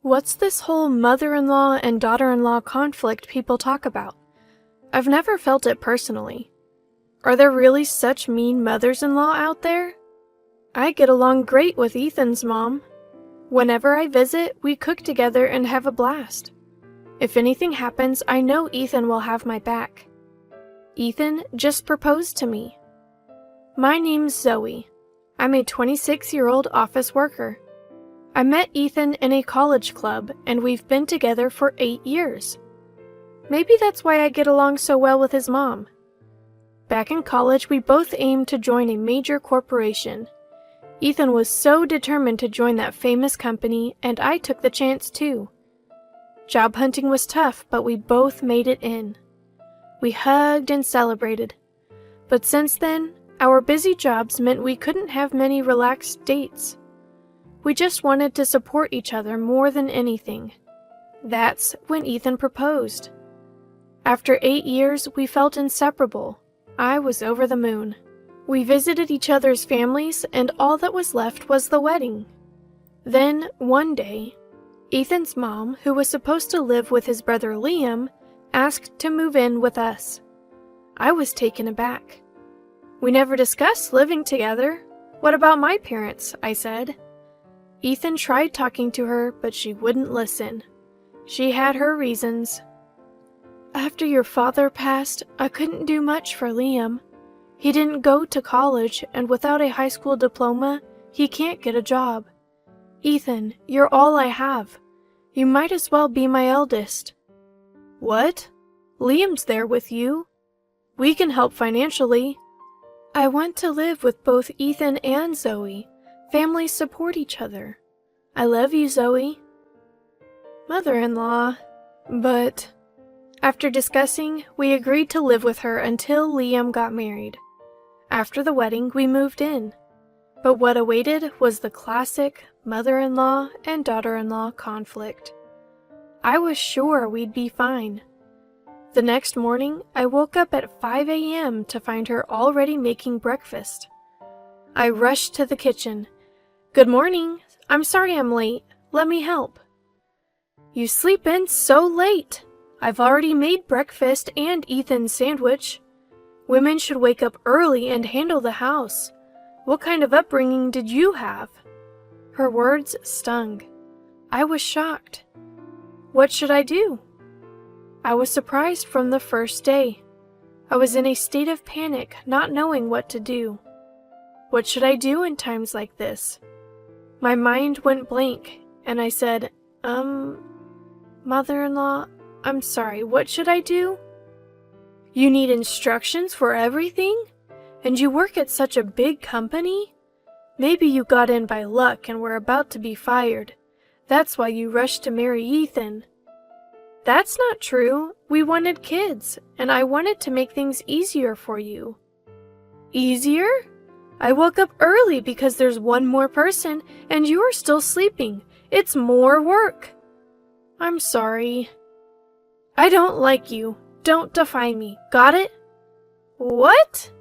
What's this whole mother-in-law and daughter-in-law conflict people talk about? I've never felt it personally. Are there really such mean mothers-in-law out there? I get along great with Ethan's mom. Whenever I visit, we cook together and have a blast. If anything happens, I know Ethan will have my back. Ethan just proposed to me. My name's Zoe. I'm a 26-year-old office worker. I met Ethan in a college club, and we've been together for 8 years. Maybe that's why I get along so well with his mom. Back in college, we both aimed to join a major corporation. Ethan was so determined to join that famous company, and I took the chance too. Job hunting was tough, but we both made it in. We hugged and celebrated. But since then, our busy jobs meant we couldn't have many relaxed dates. We just wanted to support each other more than anything. That's when Ethan proposed. After 8 years, we felt inseparable. I was over the moon. We visited each other's families, and all that was left was the wedding. Then, one day, Ethan's mom, who was supposed to live with his brother Liam, asked to move in with us. I was taken aback. "We never discussed living together. What about my parents?" I said. Ethan tried talking to her, but she wouldn't listen. She had her reasons. "After your father passed, I couldn't do much for Liam. He didn't go to college, and without a high school diploma, he can't get a job. Ethan, you're all I have. You might as well be my eldest." "What? Liam's there with you. We can help financially." "I want to live with both Ethan and Zoe. Families support each other. I love you, Zoe." "Mother-in-law, but..." After discussing, we agreed to live with her until Liam got married. After the wedding, we moved in. But what awaited was the classic mother-in-law and daughter-in-law conflict. I was sure we'd be fine. The next morning, I woke up at 5 a.m. to find her already making breakfast. I rushed to the kitchen. "Good morning. I'm sorry I'm late. Let me help." "You sleep in so late. I've already made breakfast and Ethan's sandwich. Women should wake up early and handle the house. What kind of upbringing did you have?" Her words stung. I was shocked. What should I do? I was surprised from the first day. I was in a state of panic, not knowing what to do. What should I do in times like this? My mind went blank, and I said, "Mother-in-law, I'm sorry, what should I do?" "You need instructions for everything? And you work at such a big company? Maybe you got in by luck and were about to be fired. That's why you rushed to marry Ethan." "That's not true. We wanted kids, and I wanted to make things easier for you." "Easier? I woke up early because there's one more person, and you're still sleeping. It's more work." "I'm sorry." "I don't like you. Don't defy me. Got it?" "What?"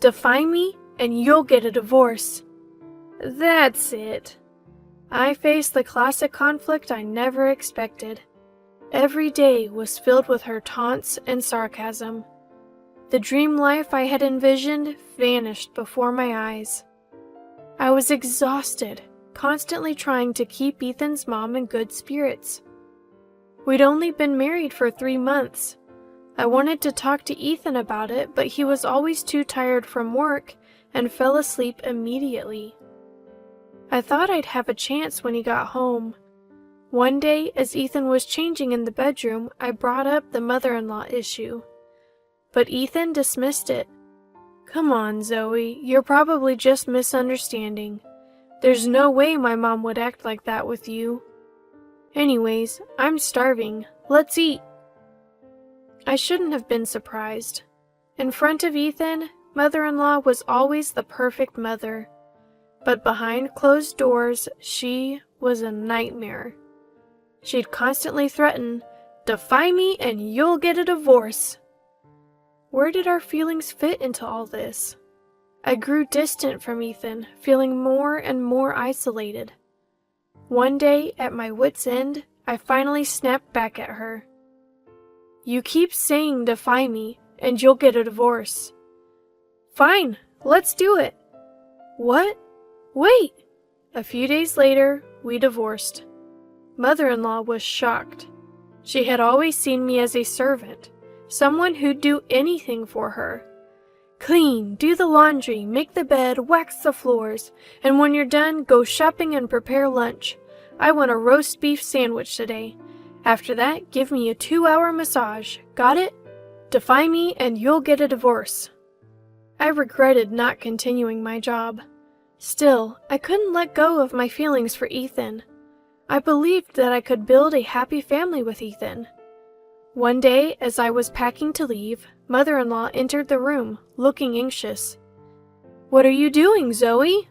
"Defy me, and you'll get a divorce." That's it. I faced the classic conflict I never expected. Every day was filled with her taunts and sarcasm. The dream life I had envisioned vanished before my eyes. I was exhausted, constantly trying to keep Ethan's mom in good spirits. We'd only been married for 3 months. I wanted to talk to Ethan about it, but he was always too tired from work and fell asleep immediately. I thought I'd have a chance when he got home. One day, as Ethan was changing in the bedroom, I brought up the mother-in-law issue. But Ethan dismissed it. "Come on, Zoe, you're probably just misunderstanding. There's no way my mom would act like that with you. Anyways, I'm starving. Let's eat." I shouldn't have been surprised. In front of Ethan, mother-in-law was always the perfect mother. But behind closed doors, she was a nightmare. She'd constantly threaten, "Defy me and you'll get a divorce." Where did our feelings fit into all this? I grew distant from Ethan, feeling more and more isolated. One day, at my wit's end, I finally snapped back at her. You keep saying defy me, and you'll get a divorce. Fine, let's do it. What? Wait! A few days later, we divorced. Mother-in-law was shocked. She had always seen me as a servant, someone who'd do anything for her. Clean, do the laundry, make the bed, wax the floors, and when you're done, go shopping and prepare lunch. I want a roast beef sandwich today. After that, give me a 2-hour massage. Got it? Defy me and you'll get a divorce. I regretted not continuing my job. Still, I couldn't let go of my feelings for Ethan. I believed that I could build a happy family with Ethan. One day, as I was packing to leave, Mother-in-law entered the room, looking anxious. What are you doing, Zoe?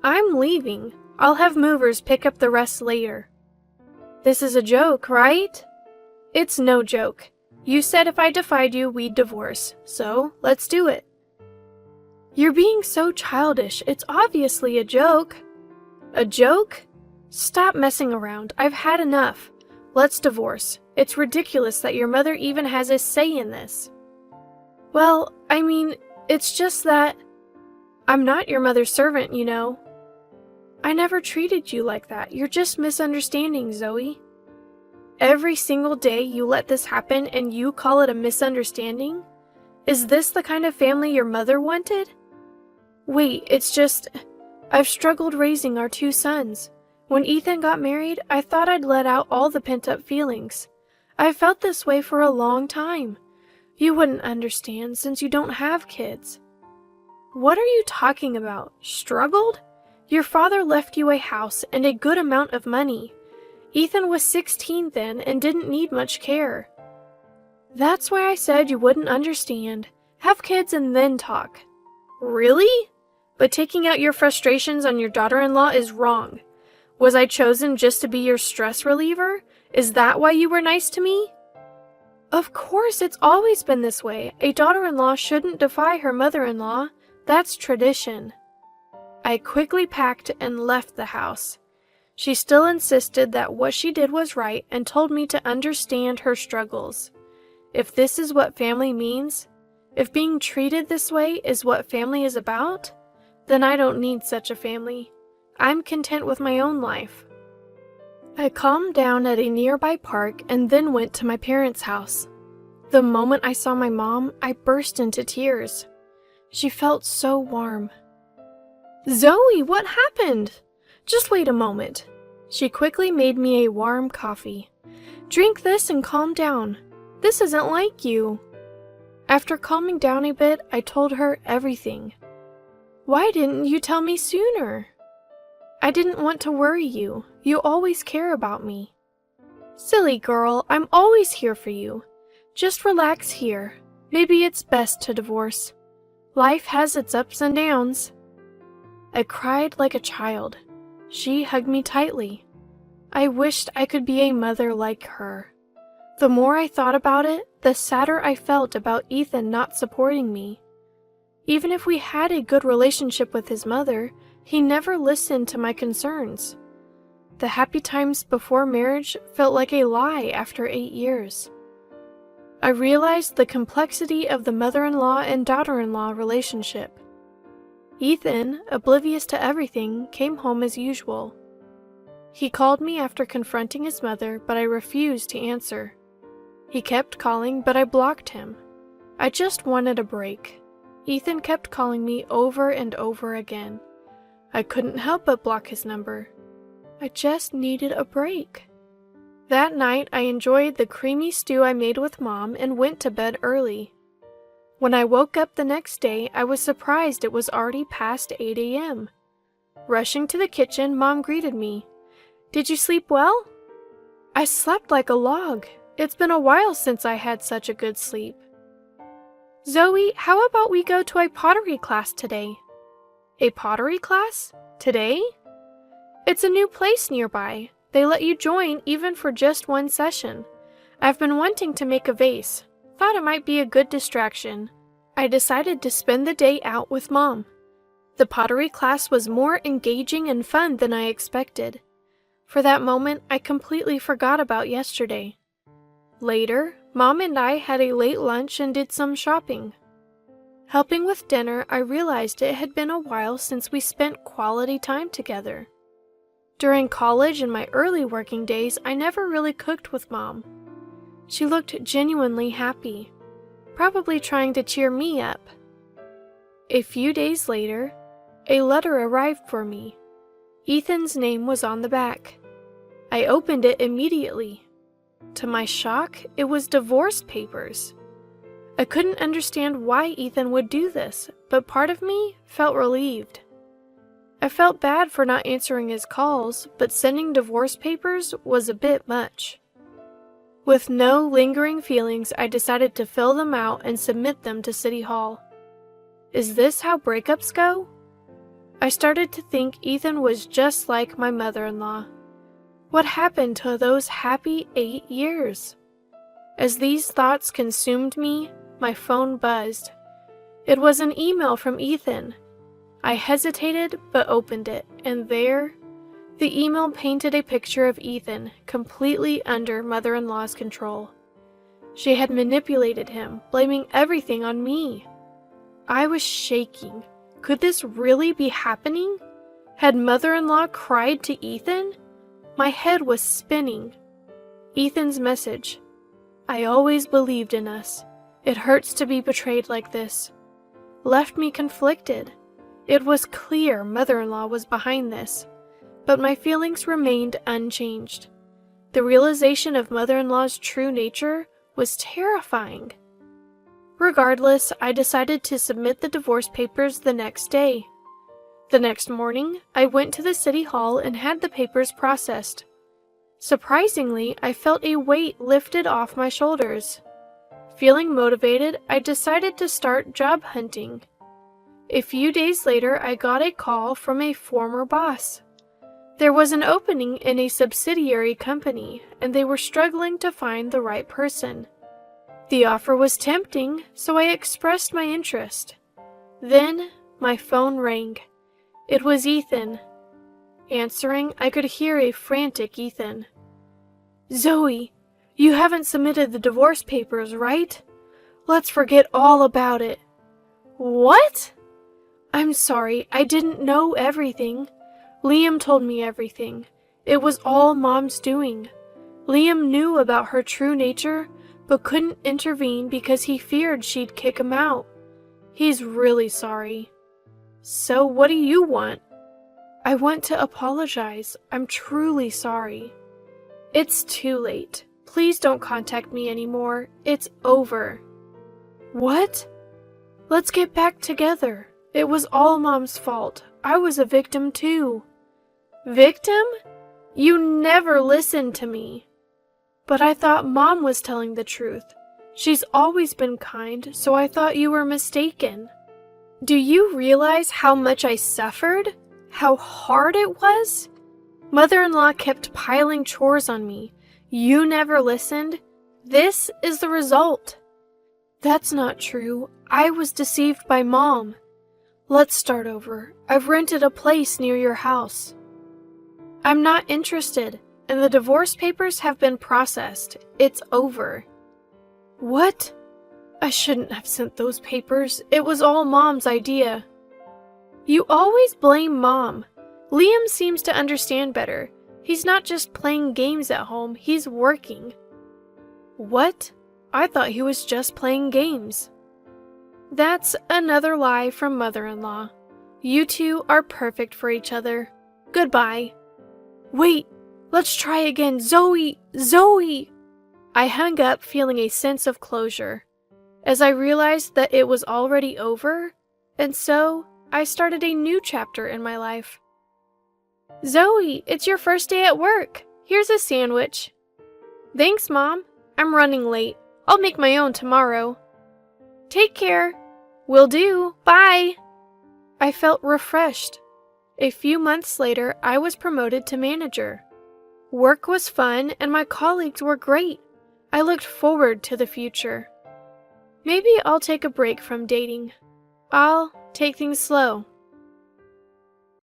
I'm leaving. I'll have movers pick up the rest later. This is a joke, right? It's no joke. You said if I defied you, we'd divorce, so let's do it. You're being so childish. It's obviously a joke. A joke? Stop messing around. I've had enough. Let's divorce. It's ridiculous that your mother even has a say in this. Well, I mean, it's just that I'm not your mother's servant, you know. I never treated you like that. You're just misunderstanding, Zoe. Every single day you let this happen and you call it a misunderstanding? Is this the kind of family your mother wanted? Wait, it's just, I've struggled raising our 2 sons. When Ethan got married, I thought I'd let out all the pent-up feelings. I've felt this way for a long time. You wouldn't understand since you don't have kids. What are you talking about? Struggled? Your father left you a house and a good amount of money. Ethan was 16 then and didn't need much care. That's why I said you wouldn't understand. Have kids and then talk. Really? But taking out your frustrations on your daughter-in-law is wrong. Was I chosen just to be your stress reliever? Is that why you were nice to me? Of course, it's always been this way. A daughter-in-law shouldn't defy her mother-in-law. That's tradition. I quickly packed and left the house. She still insisted that what she did was right and told me to understand her struggles. If this is what family means, if being treated this way is what family is about, then I don't need such a family. I'm content with my own life. I calmed down at a nearby park and then went to my parents' house. The moment I saw my mom, I burst into tears. She felt so warm. Zoe, what happened? Just wait a moment. She quickly made me a warm coffee. Drink this and calm down. This isn't like you. After calming down a bit, I told her everything. Why didn't you tell me sooner? I didn't want to worry you. You always care about me. Silly girl, I'm always here for you. Just relax here. Maybe it's best to divorce. Life has its ups and downs. I cried like a child. She hugged me tightly. I wished I could be a mother like her. The more I thought about it, the sadder I felt about Ethan not supporting me. Even if we had a good relationship with his mother, he never listened to my concerns. The happy times before marriage felt like a lie after 8 years. I realized the complexity of the mother-in-law and daughter-in-law relationship. Ethan, oblivious to everything, came home as usual. He called me after confronting his mother, but I refused to answer. He kept calling, but I blocked him. I just wanted a break. Ethan kept calling me over and over again. I couldn't help but block his number. I just needed a break. That night, I enjoyed the creamy stew I made with Mom and went to bed early. When I woke up the next day, I was surprised it was already past 8 a.m. Rushing to the kitchen, Mom greeted me. Did you sleep well? I slept like a log. It's been a while since I had such a good sleep. Zoe, how about we go to a pottery class today? A pottery class? Today? It's a new place nearby. They let you join even for just one session. I've been wanting to make a vase. Thought it might be a good distraction. I decided to spend the day out with Mom. The pottery class was more engaging and fun than I expected. For that moment, I completely forgot about yesterday. Later, Mom and I had a late lunch and did some shopping. Helping with dinner, I realized it had been a while since we spent quality time together. During college and my early working days, I never really cooked with Mom. She looked genuinely happy, probably trying to cheer me up. A few days later, a letter arrived for me. Ethan's name was on the back. I opened it immediately. To my shock, it was divorce papers. I couldn't understand why Ethan would do this, but part of me felt relieved. I felt bad for not answering his calls, but sending divorce papers was a bit much. With no lingering feelings, I decided to fill them out and submit them to City Hall. Is this how breakups go? I started to think Ethan was just like my mother-in-law. What happened to those happy 8 years? As these thoughts consumed me, my phone buzzed. It was an email from Ethan. I hesitated but opened it, and there, the email painted a picture of Ethan completely under mother-in-law's control. She had manipulated him, blaming everything on me. I was shaking. Could this really be happening? Had mother-in-law cried to Ethan? My head was spinning. Ethan's message. I always believed in us. It hurts to be betrayed like this. Left me conflicted. It was clear mother-in-law was behind this, but my feelings remained unchanged. The realization of mother-in-law's true nature was terrifying. Regardless, I decided to submit the divorce papers the next day. The next morning, I went to the city hall and had the papers processed. Surprisingly, I felt a weight lifted off my shoulders. Feeling motivated, I decided to start job hunting. A few days later, I got a call from a former boss. There was an opening in a subsidiary company, and they were struggling to find the right person. The offer was tempting, so I expressed my interest. Then, my phone rang. It was Ethan. Answering, I could hear a frantic Ethan. Zoe, you haven't submitted the divorce papers, right? Let's forget all about it. What? I'm sorry, I didn't know everything. Liam told me everything. It was all Mom's doing. Liam knew about her true nature, but couldn't intervene because he feared she'd kick him out. He's really sorry. So what do you want? I want to apologize. I'm truly sorry. It's too late. Please don't contact me anymore. It's over. What? Let's get back together. It was all Mom's fault. I was a victim too. Victim? You never listened to me. But I thought Mom was telling the truth. She's always been kind, so I thought you were mistaken. Do you realize how much I suffered? How hard it was? Mother-in-law kept piling chores on me. You never listened. This is the result. That's not true. I was deceived by Mom. Let's start over. I've rented a place near your house. I'm not interested, and the divorce papers have been processed. It's over. What? I shouldn't have sent those papers. It was all Mom's idea. You always blame Mom. Liam seems to understand better. He's not just playing games at home, he's working. What? I thought he was just playing games. That's another lie from mother-in-law. You two are perfect for each other. Goodbye. Wait, let's try again. Zoe! Zoe! I hung up feeling a sense of closure, as I realized that it was already over, and so I started a new chapter in my life. Zoe, it's your first day at work. Here's a sandwich. Thanks, Mom. I'm running late. I'll make my own tomorrow. Take care. Will do. Bye. I felt refreshed. A few months later, I was promoted to manager. Work was fun and my colleagues were great. I looked forward to the future. Maybe I'll take a break from dating. I'll take things slow.